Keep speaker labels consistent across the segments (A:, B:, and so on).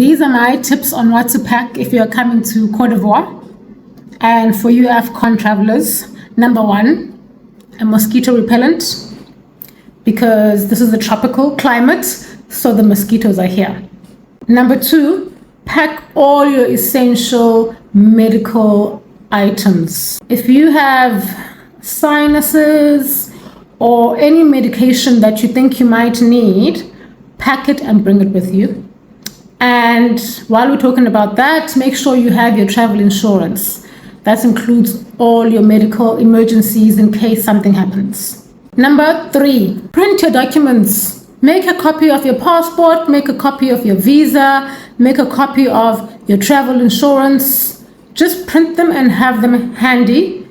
A: these are my tips on what to pack if you're coming to Cote d'Ivoire. And for you AFCON travelers, number 1, a mosquito repellent, because this is a tropical climate, so the mosquitoes are here. Number 2, pack all your essential medical items. If you have sinuses or any medication that you think you might need, pack it and bring it with you. And while we're talking about that, make sure you have your travel insurance. That includes all your medical emergencies in case something happens. Number 3, print your documents. Make a copy of your passport, make a copy of your visa, make a copy of your travel insurance. Just print them and have them handy,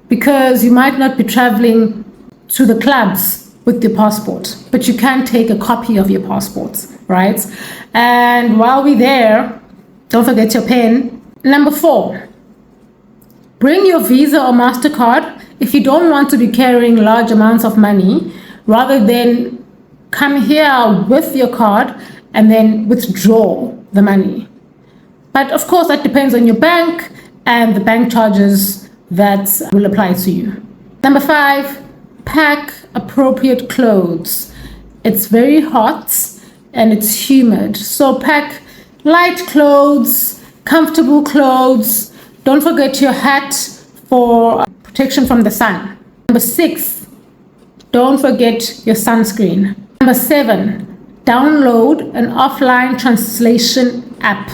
A: because you might not be traveling to the clubs with your passport, but you can take a copy of your passport, right? And while we're there, don't forget your pen. Number 4, bring your Visa or MasterCard if you don't want to be carrying large amounts of money, rather than come here with your card and then withdraw the money. But of course, that depends on your bank and the bank charges that will apply to you. Number 5, pack appropriate clothes. It's very hot and it's humid, so pack light clothes, comfortable clothes. Don't forget your hat for protection from the sun. Number 6, don't forget your sunscreen. Number 7, download an offline translation app.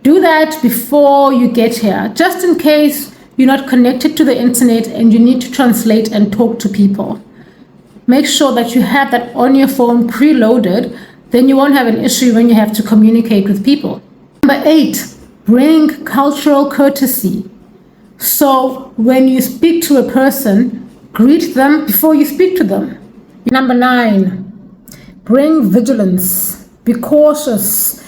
A: Do that before you get here, just in case you're not connected to the internet and you need to translate and talk to people. Make sure that you have that on your phone preloaded, then you won't have an issue when you have to communicate with people. Number 8, bring cultural courtesy. So when you speak to a person, greet them before you speak to them. Number 9, bring vigilance. Be cautious.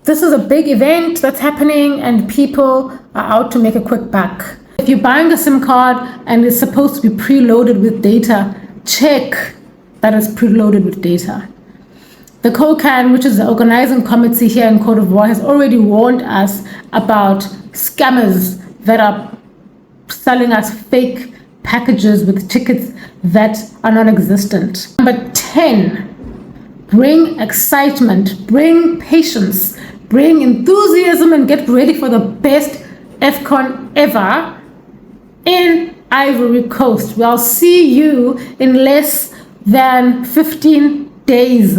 A: This is a big event that's happening and people are out to make a quick buck. If you're buying a SIM card and it's supposed to be preloaded with data, check that it's preloaded with data. The COCAN, which is the organizing committee here in Cote d'Ivoire, has already warned us about scammers that are selling us fake packages with tickets that are non-existent. Number 10, bring excitement, bring patience, bring enthusiasm, and get ready for the best AFCON ever in Ivory Coast. We'll see you in less than 15 days.